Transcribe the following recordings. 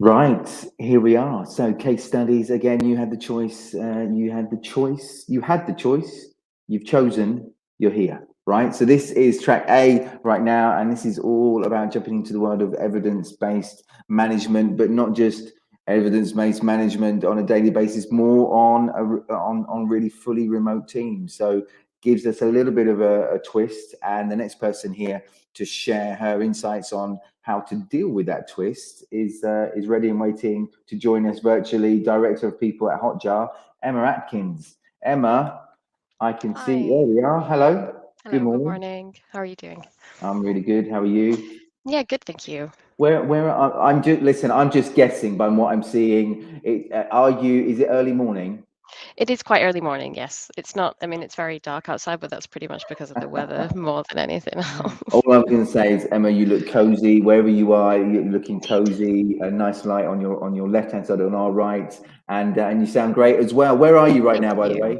Right, here we are. So, case studies again. You had the choice. You had the choice. You had the choice. You've chosen. You're here. Right. So, this is track A right now, and this is all about jumping into the world of evidence-based management, but not just evidence-based management on a daily basis. More on on really fully remote teams. So, gives us a little bit of a twist. And the next person here to share her insights on how to deal with that twist is ready and waiting to join us virtually. Director of People at Hotjar, Emma Atkins. Emma, I can see. There Hi. we are. Hello. Good Hello, good morning. morning. How are you doing? I'm really good. How are you? Yeah, good, thank you. Where I'm just listen. I'm just guessing by what I'm seeing. Are you? Is it early morning? It is quite early morning, yes. It's not, I mean, it's very dark outside, but that's pretty much because of the weather more than anything else. All I'm going to say is, Emma, you look cozy wherever you are. You're looking cozy. A nice light on your left hand side, on our right, and you sound great as well. Where are you right Thank now, by the you. way?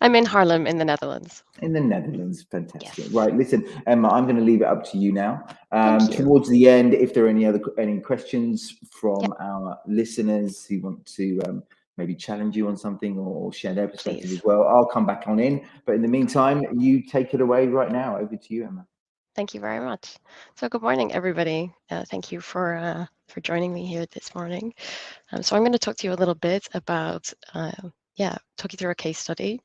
I'm in Haarlem in the Netherlands. In the Netherlands. Fantastic. Yes. Right, listen, Emma, I'm going to leave it up to you now. Thank you. Towards the end, if there are any questions Yeah, from our listeners who want to maybe challenge you on something or share their perspective as please. well, I'll come back on in. But in the meantime, you take it away right now. Over to you, Emma. Thank you very much. So, good morning, everybody. Thank you for joining me here this morning. So, I'm going to talk to you a little bit about, talk you through a case study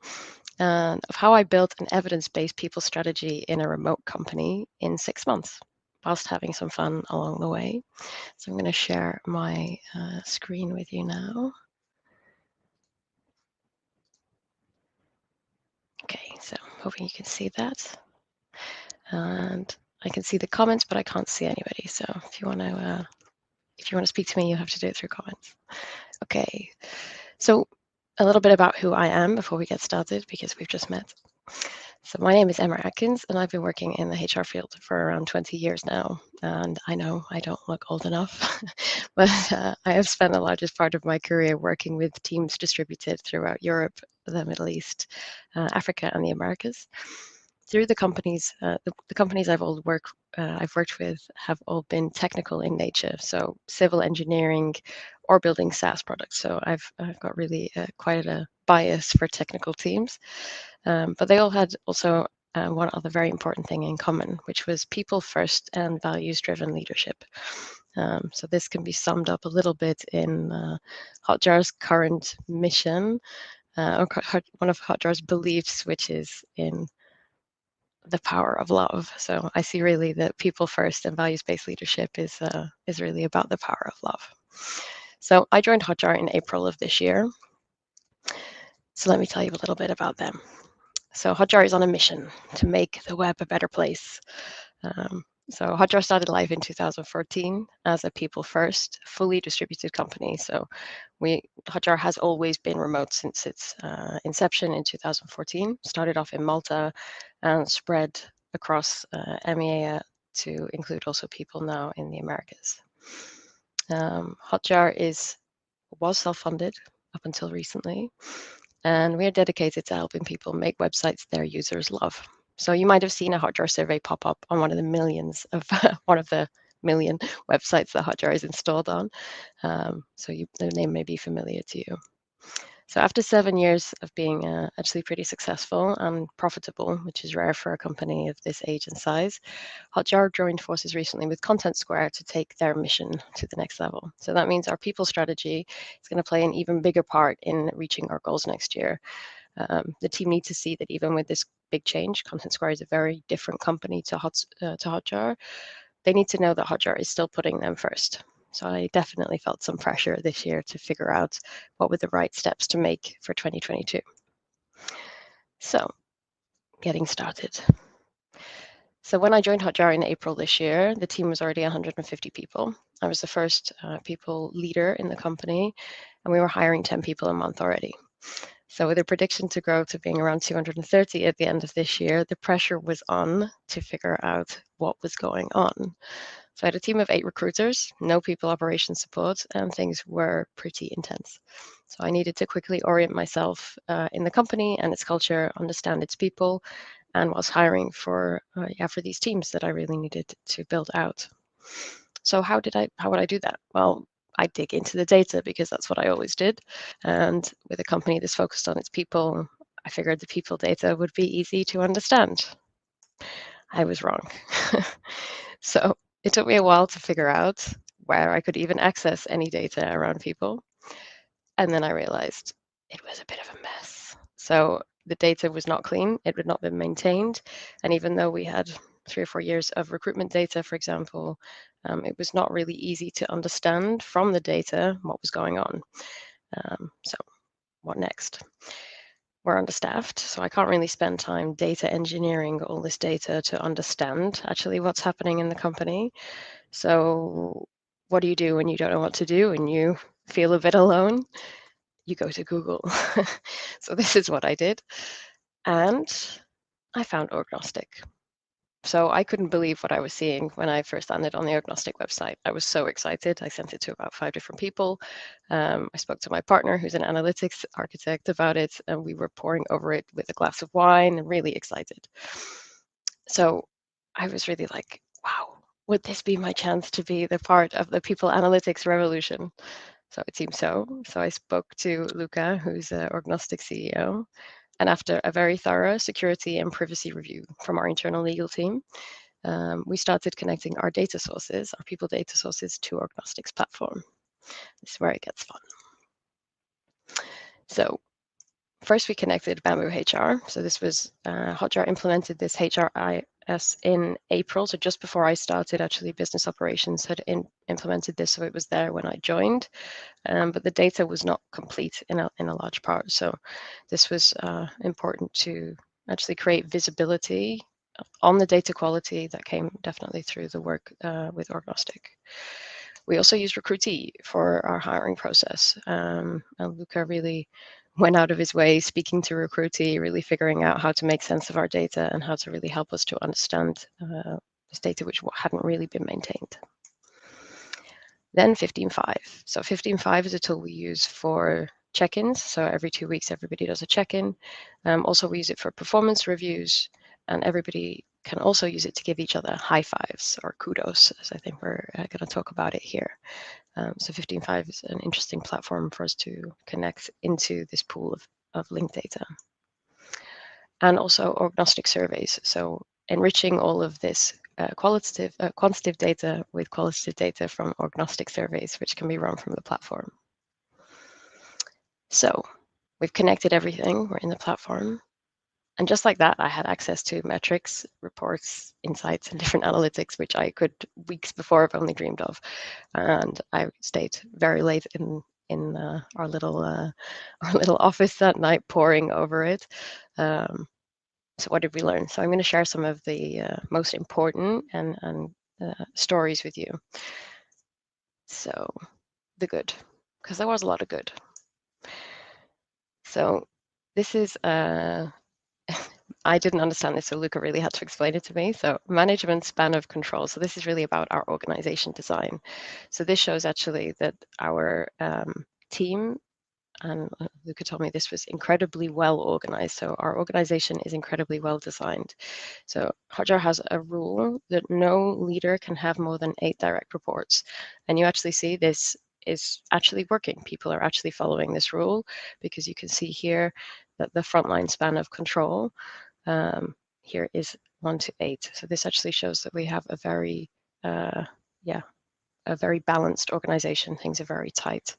of how I built an evidence-based people strategy in a remote company in 6 months, whilst having some fun along the way. So I'm going to share my screen with you now. Okay, so hoping you can see that. And I can see the comments, but I can't see anybody. So if you want to speak to me, you have to do it through comments. Okay, so a little bit about who I am before we get started, because we've just met. So my name is Emma Atkins, and I've been working in the HR field for around 20 years now. And I know I don't look old enough, but I have spent the largest part of my career working with teams distributed throughout Europe, the Middle East, Africa, and the Americas. Through the companies I've worked with have all been technical in nature, so civil engineering or building SaaS products. So I've got really quite a bias for technical teams. But they all had also one other very important thing in common, which was people first and values driven leadership. So this can be summed up a little bit in Hotjar's current mission, or one of Hotjar's beliefs, which is in the power of love. So I see really that people first and values based leadership is really about the power of love. So I joined Hotjar in April of this year. So let me tell you a little bit about them. So Hotjar is on a mission to make the web a better place. So Hotjar started life in 2014 as a people first, fully distributed company. So Hotjar has always been remote since its inception in 2014. Started off in Malta and spread across EMEA to include also people now in the Americas. Hotjar was self-funded up until recently, and we are dedicated to helping people make websites their users love. So you might have seen a Hotjar survey pop up on one of the millions of one of the million websites that Hotjar is installed on. The name may be familiar to you. So after 7 years of being actually pretty successful and profitable, which is rare for a company of this age and size, Hotjar joined forces recently with Content Square to take their mission to the next level. So that means our people strategy is going to play an even bigger part in reaching our goals next year. The team need to see that even with this big change, Content Square is a very different company to Hotjar. They need to know that Hotjar is still putting them first. So I definitely felt some pressure this year to figure out what were the right steps to make for 2022. So getting started. So when I joined Hotjar in April this year, the team was already 150 people. I was the first people leader in the company, and we were hiring 10 people a month already. So with a prediction to grow to being around 230 at the end of this year, the pressure was on to figure out what was going on. So I had a team of 8 recruiters, no people operations support, and things were pretty intense. So I needed to quickly orient myself in the company and its culture, understand its people, and was hiring for these teams that I really needed to build out. So how would I do that? Well, I dig into the data because that's what I always did. And with a company that's focused on its people, I figured the people data would be easy to understand. I was wrong. So it took me a while to figure out where I could even access any data around people. And then I realized it was a bit of a mess. So the data was not clean, it had not been maintained. And even though we had 3 or 4 years of recruitment data, for example, it was not really easy to understand from the data what was going on. So what next? We're understaffed, so I can't really spend time data engineering all this data to understand actually what's happening in the company. So what do you do when you don't know what to do and you feel a bit alone? You go to Google. So this is what I did. And I found Orgnostic. So I couldn't believe what I was seeing when I first landed on the Orgnostic website. I was so excited. I sent it to about 5 different people. I spoke to my partner, who's an analytics architect, about it, and we were poring over it with a glass of wine and really excited. So I was really like, wow, would this be my chance to be the part of the people analytics revolution? So it seems so. So I spoke to Luca, who's an Orgnostic CEO, and after a very thorough security and privacy review from our internal legal team, we started connecting our data sources, our people data sources, to Orgnostic's platform. This is where it gets fun. So first we connected Bamboo HR. So this was, Hotjar implemented this HRIS in April. So just before I started, actually business operations had implemented this. So it was there when I joined. But the data was not complete in a large part. So this was important to actually create visibility on the data quality that came definitely through the work with Orgnostic. We also used Recruitee for our hiring process. And Luca really went out of his way speaking to Recruitee, really figuring out how to make sense of our data and how to really help us to understand this data which hadn't really been maintained. Then 15.5. So 15.5 is a tool we use for check-ins. So every 2 weeks, everybody does a check-in. Also, we use it for performance reviews, and everybody can also use it to give each other high fives or kudos, as I think we're going to talk about it here. So 15.5 is an interesting platform for us to connect into this pool of linked data. And also Orgnostic surveys. So enriching all of this quantitative data with qualitative data from Orgnostic surveys, which can be run from the platform. So we've connected everything, we're in the platform. And just like that, I had access to metrics, reports, insights, and different analytics, which I could weeks before have only dreamed of. And I stayed very late in our little office that night, poring over it. So what did we learn? So I'm going to share some of the most important and stories with you. So the good, because there was a lot of good. So this is I didn't understand this, so Luca really had to explain it to me. So management span of control. So this is really about our organization design. So this shows actually that our team, and Luca told me this was incredibly well organized. So our organization is incredibly well designed. So Hotjar has a rule that no leader can have more than 8 direct reports. And you actually see this is actually working. People are actually following this rule, because you can see here that the frontline span of control here is 1 to 8. So this actually shows that we have a very, a very balanced organization. Things are very tight.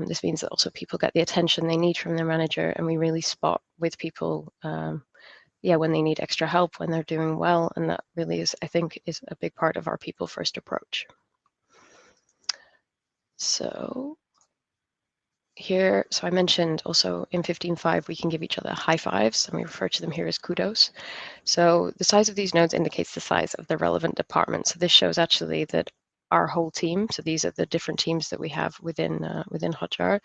This means that also people get the attention they need from their manager, and we really spot with people, when they need extra help, when they're doing well, and that really is, I think, is a big part of our people first approach. So here, so I mentioned also in 15.5 we can give each other high fives, and we refer to them here as kudos. So the size of these nodes indicates the size of the relevant department. So this shows actually that our whole team, so these are the different teams that we have within Hotjar,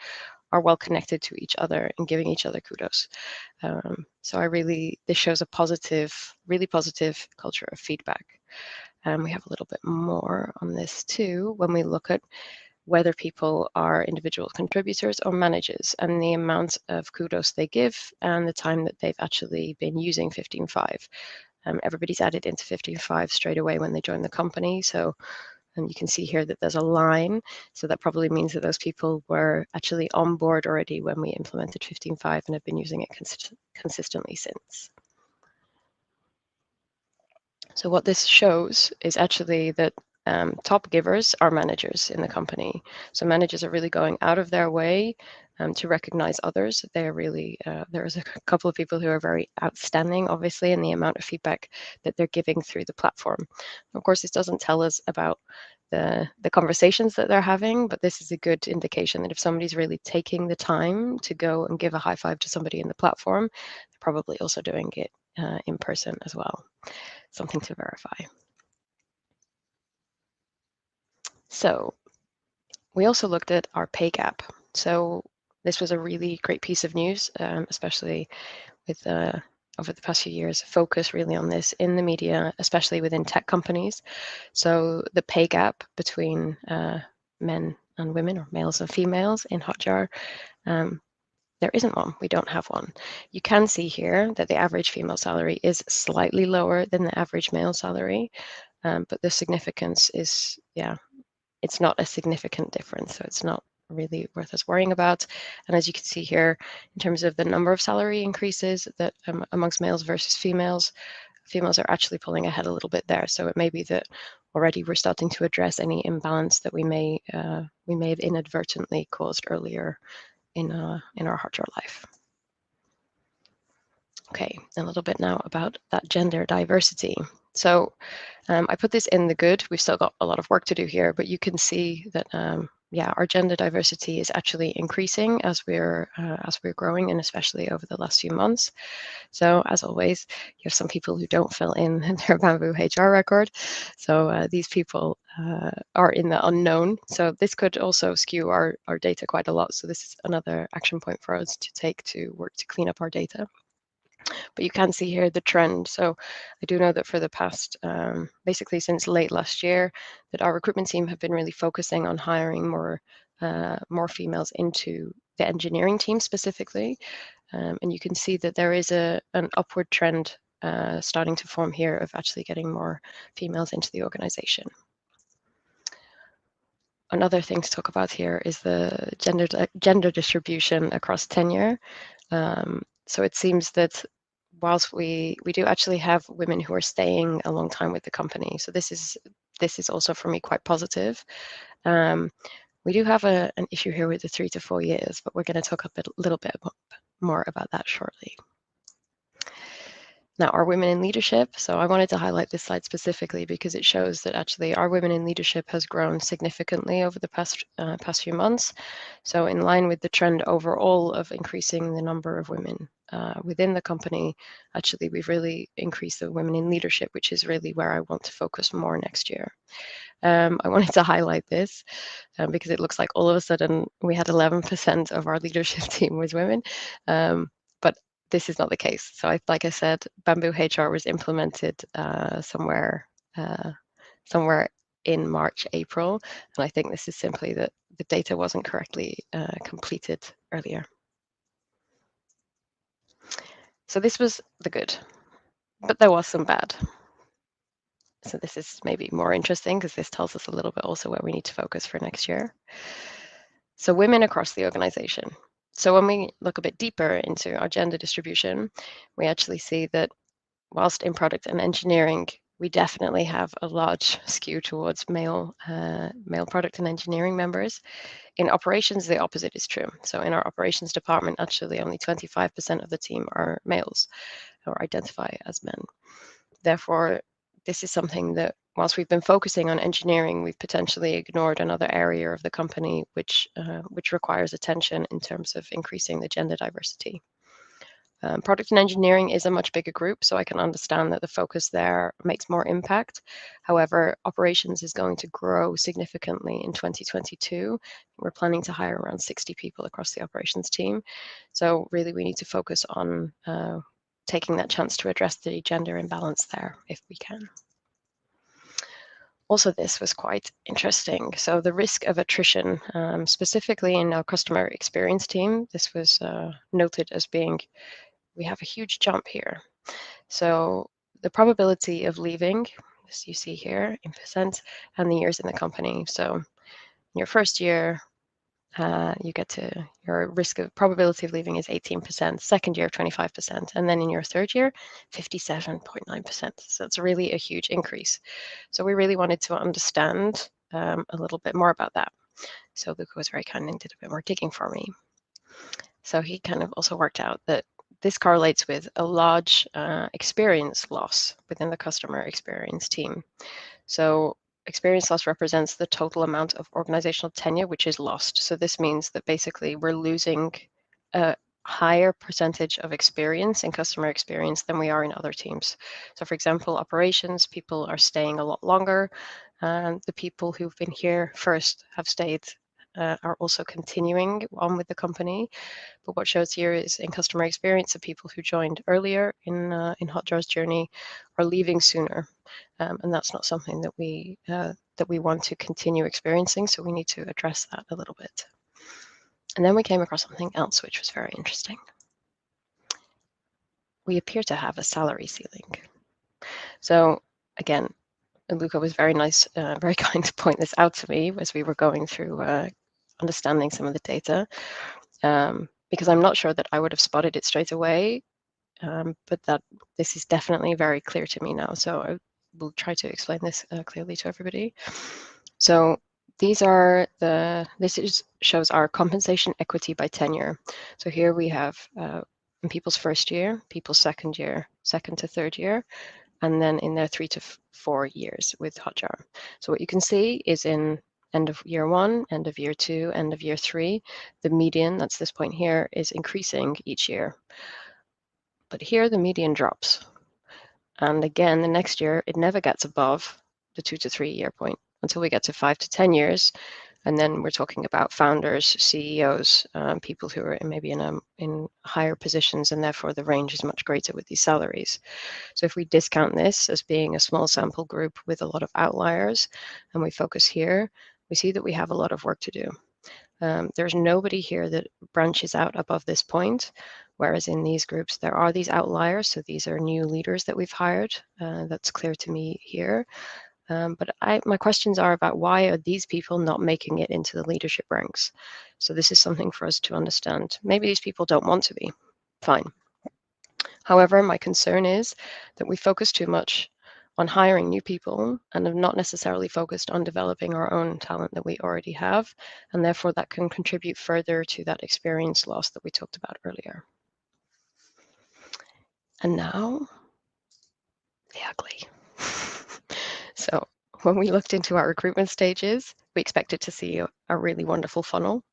are well connected to each other and giving each other kudos. So this shows a positive, really positive culture of feedback. And we have a little bit more on this too when we look at whether people are individual contributors or managers, and the amount of kudos they give and the time that they've actually been using 15.5. Everybody's added into 15.5 straight away when they join the company. So And you can see here that there's a line, so that probably means that those people were actually on board already when we implemented 15.5 and have been using it consistently since. So what this shows is actually that top givers are managers in the company. So managers are really going out of their way to recognize others. They're really, there's a couple of people who are very outstanding, obviously, in the amount of feedback that they're giving through the platform. Of course, this doesn't tell us about the conversations that they're having, but this is a good indication that if somebody's really taking the time to go and give a high five to somebody in the platform, they're probably also doing it in person as well. Something to verify. So we also looked at our pay gap. So this was a really great piece of news, especially with over the past few years, focus really on this in the media, especially within tech companies. So the pay gap between men and women, or males and females in Hotjar, there isn't one. We don't have one. You can see here that the average female salary is slightly lower than the average male salary, but the significance is, yeah, it's not a significant difference, so it's not really worth us worrying about. And as you can see here, in terms of the number of salary increases that amongst males versus females, females are actually pulling ahead a little bit there. So it may be that already we're starting to address any imbalance that we may have inadvertently caused earlier in our Hotjar life. Okay, a little bit now about that gender diversity. So I put this in the good. We've still got a lot of work to do here, but you can see that yeah, our gender diversity is actually increasing as we're growing, and especially over the last few months. So as always, you have some people who don't fill in their Bamboo HR record. So these people are in the unknown. So this could also skew our data quite a lot. So this is another action point for us to take to work to clean up our data. But you can see here the trend. So I do know that for the past, basically since late last year, that our recruitment team have been really focusing on hiring more females into the engineering team specifically. And you can see that there is an upward trend starting to form here of actually getting more females into the organization. Another thing to talk about here is the gender distribution across tenure. So it seems that whilst we do actually have women who are staying a long time with the company, so this is also for me quite positive. We do have an issue here with the 3 to 4 years, but we're going to talk a little bit more about that shortly. Now, our women in leadership. So I wanted to highlight this slide specifically because it shows that actually our women in leadership has grown significantly over the past few months. So in line with the trend overall of increasing the number of women within the company, actually we've really increased the women in leadership, which is really where I want to focus more next year. I wanted to highlight this because it looks like all of a sudden we had 11% of our leadership team was women. But this is not the case. So like I said, Bamboo HR was implemented somewhere in March, April. And I think this is simply that the data wasn't correctly completed earlier. So this was the good, but there was some bad. So this is maybe more interesting because this tells us a little bit also where we need to focus for next year. So women across the organization. So when we look a bit deeper into our gender distribution, we actually see that whilst in product and engineering, we definitely have a large skew towards male product and engineering members. In operations, the opposite is true. So in our operations department, actually only 25% of the team are males or identify as men. Therefore, this is something that whilst we've been focusing on engineering, we've potentially ignored another area of the company which requires attention in terms of increasing the gender diversity. Product and engineering is a much bigger group, so I can understand that the focus there makes more impact. However, operations is going to grow significantly in 2022. We're planning to hire around 60 people across the operations team. So really we need to focus on taking that chance to address the gender imbalance there if we can. Also, this was quite interesting. So the risk of attrition, specifically in our customer experience team, this was noted as being, we have a huge jump here. So the probability of leaving, as you see here in percent, and the years in the company. So in your first year, you get to your risk of probability of leaving is 18%, second year 25%, and then in your third year 57.9%. So it's really a huge increase. So we really wanted to understand a little bit more about that. So Luca was very kind and did a bit more digging for me. So he kind of also worked out that this correlates with a large experience loss within the customer experience team. So experience loss represents the total amount of organizational tenure which is lost. So this means that basically we're losing a higher percentage of experience in customer experience than we are in other teams. So for example, operations, people are staying a lot longer. And the people who've been here first have stayed, are also continuing on with the company. But what shows here is in customer experience, the people who joined earlier in Hotjar's journey are leaving sooner, and that's not something that we want to continue experiencing. So we need to address that a little bit. And then we came across something else which was very interesting. We appear to have a salary ceiling. So again, Luca was very nice, very kind to point this out to me as we were going through understanding some of the data. Because I'm not sure that I would have spotted it straight away, but that this is definitely very clear to me now. So I will try to explain this clearly to everybody. So these are shows our compensation equity by tenure. So here we have in people's first year, people's second year, second to third year, and then in their 3 to 4 years with Hotjar. So what you can see is in end of year 1, end of year 2, end of year 3, the median, that's this point here, is increasing each year. But here the median drops. And again, the next year, it never gets above the 2 to 3 year point until we get to 5 to 10 years. And then we're talking about founders, CEOs, people who are maybe in higher positions, and therefore the range is much greater with these salaries. So if we discount this as being a small sample group with a lot of outliers, and we focus here, we see that we have a lot of work to do. There's nobody here that branches out above this point, whereas in these groups, there are these outliers. So these are new leaders that we've hired. That's clear to me here. But my questions are about why are these people not making it into the leadership ranks? So this is something for us to understand. Maybe these people don't want to be. Fine. However, my concern is that we focus too much on hiring new people and have not necessarily focused on developing our own talent that we already have, and therefore that can contribute further to that experience loss that we talked about earlier. And now, the ugly. So when we looked into our recruitment stages, we expected to see a really wonderful funnel.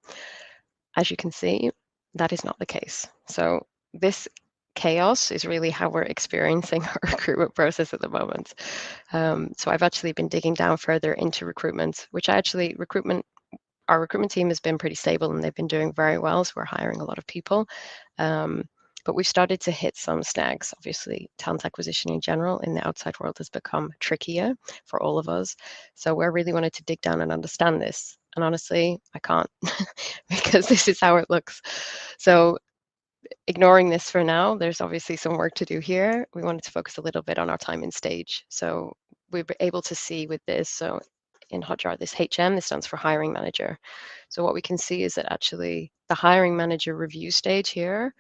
As you can see, that is not the case. So this chaos is really how we're experiencing our recruitment process at the moment. So I've actually been digging down further into recruitment, which our recruitment team has been pretty stable and they've been doing very well. So we're hiring a lot of people. But we've started to hit some snags. Obviously, talent acquisition in general in the outside world has become trickier for all of us. So we're really wanted to dig down and understand this. And honestly, I can't because this is how it looks. So ignoring this for now, there's obviously some work to do here. We wanted to focus a little bit on our time in stage. So we were able to see with this, so in Hotjar, this HM, this stands for hiring manager. So what we can see is that actually the hiring manager review stage here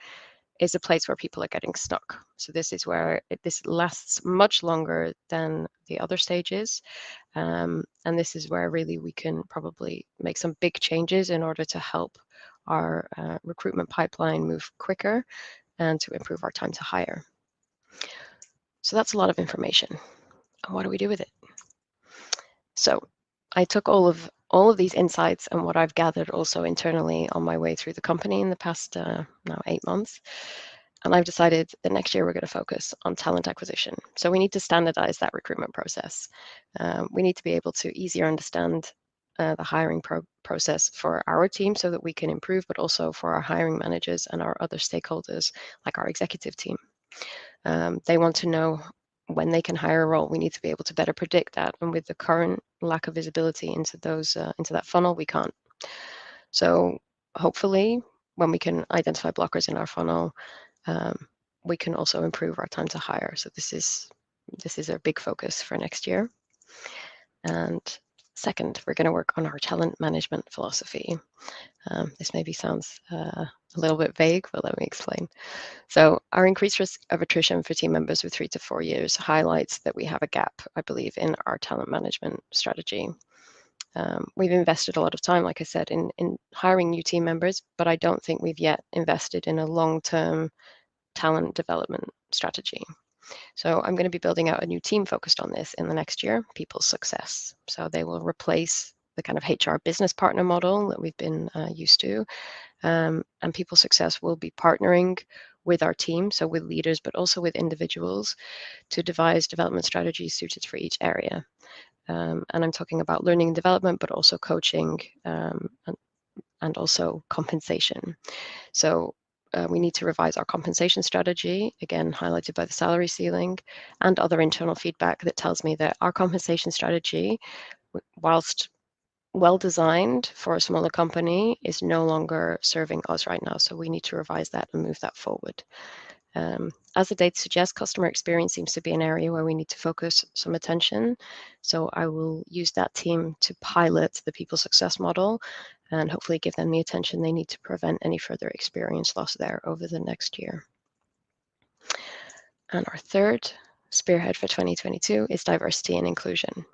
is a place where people are getting stuck. So this is where this lasts much longer than the other stages. And this is where really we can probably make some big changes in order to help our recruitment pipeline move quicker and to improve our time to hire. So that's a lot of information. And what do we do with it? So I took all of these insights and what I've gathered also internally on my way through the company in the past now 8 months. And I've decided that next year we're going to focus on talent acquisition. So we need to standardize that recruitment process. We need to be able to easier understand the hiring process for our team so that we can improve, but also for our hiring managers and our other stakeholders, like our executive team. They want to know when they can hire a role. We need to be able to better predict that. And with the current lack of visibility into that funnel, we can't. So hopefully, when we can identify blockers in our funnel, we can also improve our time to hire. So this is This is our big focus for next year. And second, we're going to work on our talent management philosophy. This maybe sounds a little bit vague, but let me explain. So our increased risk of attrition for team members with 3 to 4 years highlights that we have a gap, I believe, in our talent management strategy. We've invested a lot of time, like I said, in hiring new team members, but I don't think we've yet invested in a long-term talent development strategy. So I'm going to be building out a new team focused on this in the next year, people success. So they will replace the kind of HR business partner model that we've been used to. And people success will be partnering with our team, so with leaders, but also with individuals, to devise development strategies suited for each area. And I'm talking about learning and development, but also coaching and also compensation. So we need to revise our compensation strategy, again, highlighted by the salary ceiling, and other internal feedback that tells me that our compensation strategy, whilst well designed for a smaller company, is no longer serving us right now. So we need to revise that and move that forward. As the data suggests, customer experience seems to be an area where we need to focus some attention. So I will use that team to pilot the people success model and hopefully give them the attention they need to prevent any further experience loss there over the next year. And our third spearhead for 2022 is diversity and inclusion.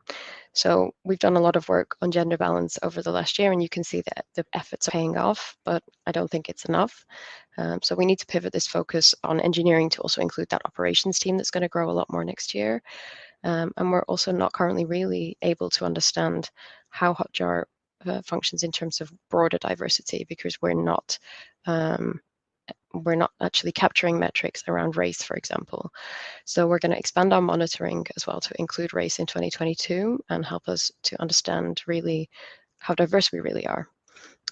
So we've done a lot of work on gender balance over the last year, and you can see that the efforts are paying off, but I don't think it's enough. So we need to pivot this focus on engineering to also include that operations team that's going to grow a lot more next year. And we're also not currently really able to understand how Hotjar functions in terms of broader diversity, because we're not actually capturing metrics around race, for example. So we're going to expand our monitoring as well to include race in 2022 and help us to understand really how diverse we really are.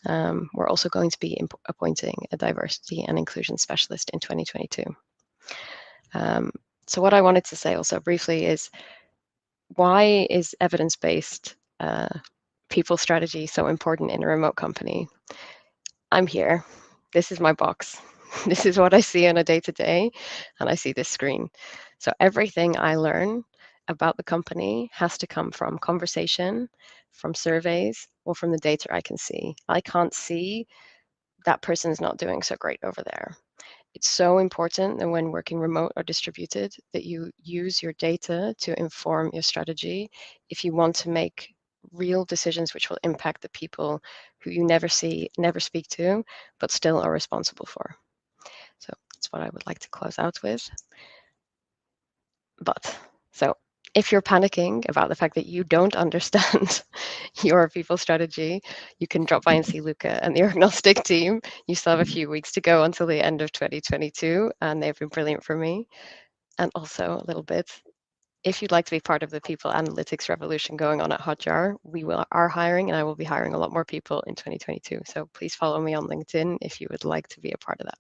We're also going to be appointing a diversity and inclusion specialist in 2022. So what I wanted to say also briefly is, why is evidence-based people strategy so important in a remote company? I'm here. This is my box. This is what I see on a day-to-day, and I see this screen. So everything I learn about the company has to come from conversation, from surveys, or from the data I can see. I can't see that person's not doing so great over there. It's so important that when working remote or distributed, that you use your data to inform your strategy if you want to make real decisions which will impact the people who you never see, never speak to, but still are responsible for. So that's what I would like to close out with. But so if you're panicking about the fact that you don't understand your people strategy, you can drop by and see Luca and the agnostic team. You still have a few weeks to go until the end of 2022, and they've been brilliant for me. And also a little bit, if you'd like to be part of the people analytics revolution going on at Hotjar, we are hiring, and I will be hiring a lot more people in 2022. So please follow me on LinkedIn if you would like to be a part of that.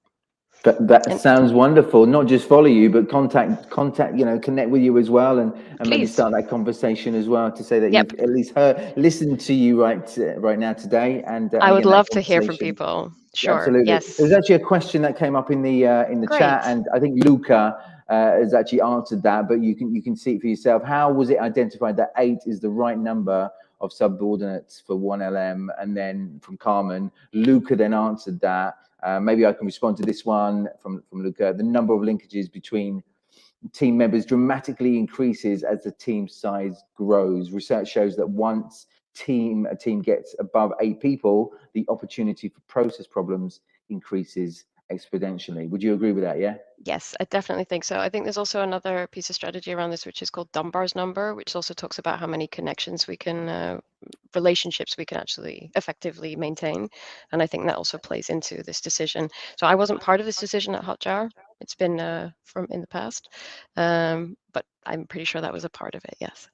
That sounds wonderful. Not just follow you, but contact, connect with you as well, and maybe start that conversation as well, to say that you've at least listened to you right now today. And I would again, love to hear from people. Sure. Absolutely. Yes. There was actually a question that came up in the chat, and I think Luca has actually answered that. But you can see it for yourself. How was it identified that 8 is the right number of subordinates for 1LM? And then from Carmen, Luca then answered that. Maybe I can respond to this one from Luca. The number of linkages between team members dramatically increases as the team size grows. Research shows that once a team gets above 8 people, the opportunity for process problems increases exponentially. Would you agree with that? Yeah. Yes, I definitely think so. I think there's also another piece of strategy around this, which is called Dunbar's number, which also talks about how many connections we can, relationships we can actually effectively maintain. And I think that also plays into this decision. So I wasn't part of this decision at Hotjar. It's been from in the past, but I'm pretty sure that was a part of it. Yes.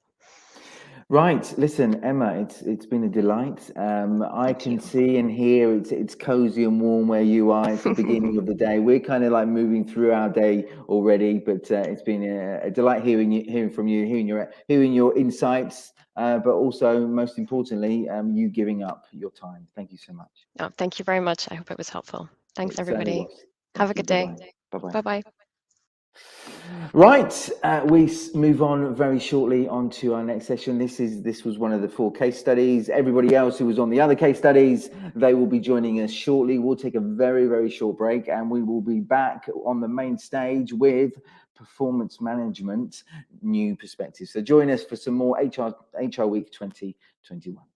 Right. Listen, Emma, it's been a delight. I can see and hear it's cozy and warm where you are. It's the beginning of the day. We're kind of like moving through our day already, but it's been a delight hearing from you, hearing your insights, but also most importantly, you giving up your time. Thank you so much. Oh, thank you very much. I hope it was helpful. Thanks, It certainly everybody. was. Have a Thank you. good day. Bye-bye. Bye-bye. Bye-bye. Right, we move on very shortly onto our next session. This was one of the 4 case studies. Everybody else who was on the other case studies, they will be joining us shortly. We'll take a very, very short break, and we will be back on the main stage with performance management, new perspectives. So join us for some more HR Week 2021.